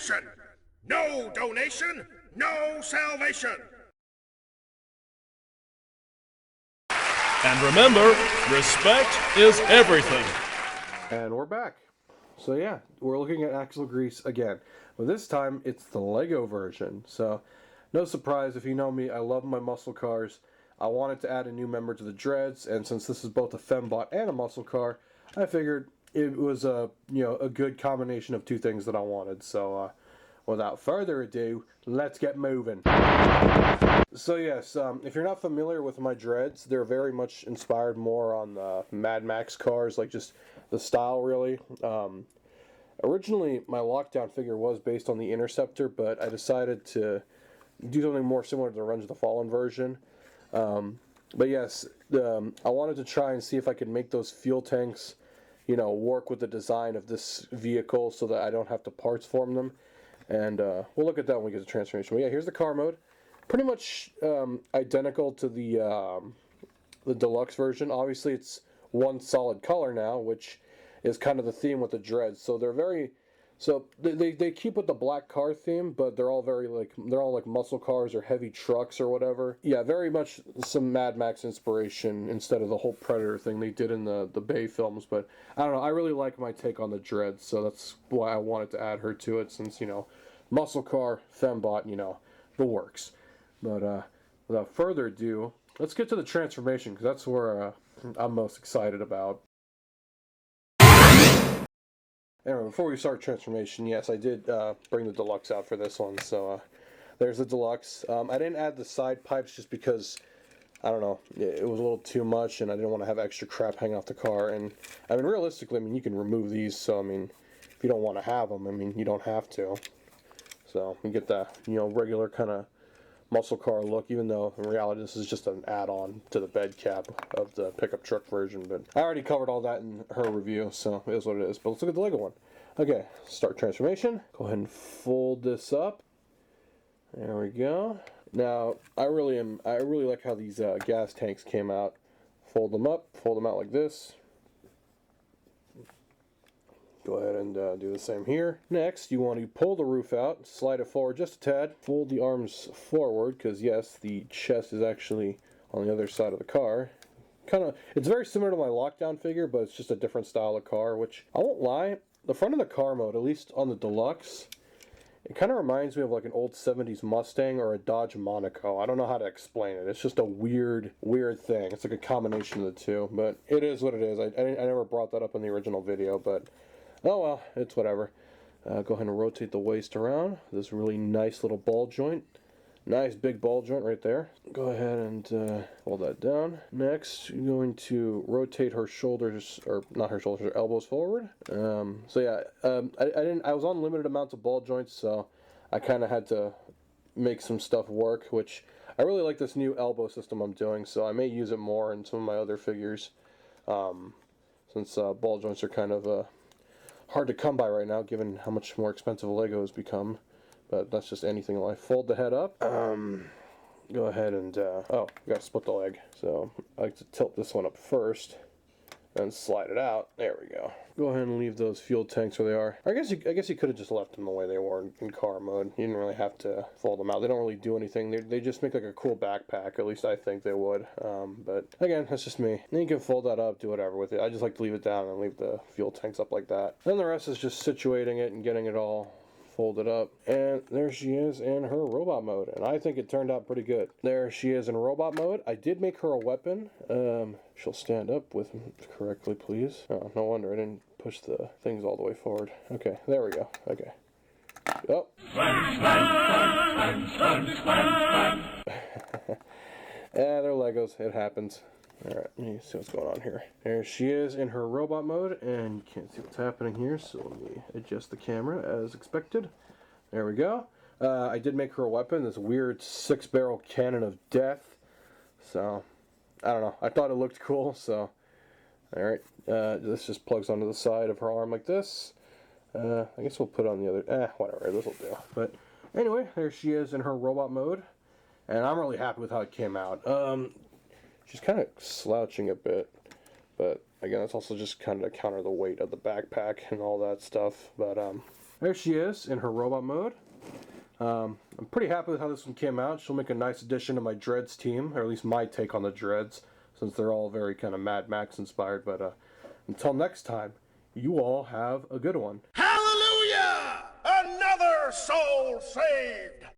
nation. No donation, no salvation. And remember, respect is everything. And we're back. So yeah, we're looking at Axlegrease again. But this time, it's the Lego version. So, no surprise, if you know me, I love my muscle cars. I wanted to add a new member to the Dreads, and since this is both a fembot and a muscle car, I figured it was a good combination of two things that I wanted. So, without further ado, let's get moving. So yes, if you're not familiar with my Dreads, they're very much inspired more on the Mad Max cars, like just the style really. Originally, my lockdown figure was based on the Interceptor, but I decided to do something more similar to the Revenge of the Fallen version. But yes, I wanted to try and see if I could make those fuel tanks, work with the design of this vehicle so that I don't have to parts form them. And we'll look at that when we get to transformation. But yeah, here's the car mode. Pretty much identical to the deluxe version. Obviously, it's one solid color now, which is kind of the theme with the Dreads. So they keep with the black car theme, but they're all like muscle cars or heavy trucks or whatever. Yeah, very much some Mad Max inspiration instead of the whole Predator thing they did in the Bay films. But I don't know, I really like my take on the Dreads, so that's why I wanted to add her to it, since muscle car, fembot, the works. But without further ado, let's get to the transformation, because that's where I'm most excited about. Anyway, before we start transformation, yes, I did bring the deluxe out for this one. So there's the deluxe. I didn't add the side pipes just because, I don't know, it was a little too much, and I didn't want to have extra crap hanging off the car. And I mean, realistically, you can remove these. So I mean, if you don't want to have them, you don't have to. So you get that, regular kind of muscle car look, even though in reality this is just an add-on to the bed cap of the pickup truck version. But I already covered all that in her review, so it is what it is. But let's look at the Lego one. Okay, start transformation. Go ahead and fold this up. There we go. Now I really like how these gas tanks came out. Fold them up, fold them out like this. Go ahead and do the same here. Next, you want to pull the roof out, slide it forward just a tad, fold the arms forward, because yes, the chest is actually on the other side of the car. It's very similar to my lockdown figure, but it's just a different style of car, which, I won't lie, the front of the car mode, at least on the deluxe, it kind of reminds me of like an old 70s Mustang or a Dodge Monaco. I don't know how to explain it. It's just a weird thing. It's like a combination of the two, but it is what it is. I never brought that up in the original video, but oh well, it's whatever. Go ahead and rotate the waist around. This really nice little ball joint. Nice big ball joint right there. Go ahead and hold that down. Next, you're going to rotate her shoulders, or not her shoulders, her elbows forward. So yeah, I was on limited amounts of ball joints, so I kind of had to make some stuff work, which I really like this new elbow system I'm doing, so I may use it more in some of my other figures, since ball joints are kind of hard to come by right now, given how much more expensive Lego has become. But that's just anything in life. Fold the head up. Go ahead and oh, we gotta split the leg. So I like to tilt this one up first, and slide it out. There we go. Go ahead and leave those fuel tanks where they are. I guess you could have just left them the way they were in car mode. You didn't really have to fold them out. They don't really do anything. They just make like a cool backpack. At least I think they would. But again, that's just me. Then you can fold that up, do whatever with it. I just like to leave it down and leave the fuel tanks up like that. Then the rest is just situating it and getting it all folded up, and there she is in her robot mode, and I think it turned out pretty good. There she is in robot mode. I did make her a weapon. She'll stand up with correctly, please. Oh, no wonder I didn't push the things all the way forward. Okay, there we go. Okay. Oh. They're Legos. It happens. Alright, let me see what's going on here. There she is in her robot mode, and you can't see what's happening here, so let me adjust the camera as expected. There we go. I did make her a weapon, this weird 6-barrel cannon of death. So, I don't know. I thought it looked cool, so. Alright, this just plugs onto the side of her arm like this. I guess we'll put it on the other. Whatever, this will do. But anyway, there she is in her robot mode, and I'm really happy with how it came out. She's kind of slouching a bit, but again, it's also just kind of to counter the weight of the backpack and all that stuff. But There she is in her robot mode. I'm pretty happy with how this one came out. She'll make a nice addition to my Dreads team, or at least my take on the Dreads, since they're all very kind of Mad Max inspired. But until next time, you all have a good one. Hallelujah! Another soul saved!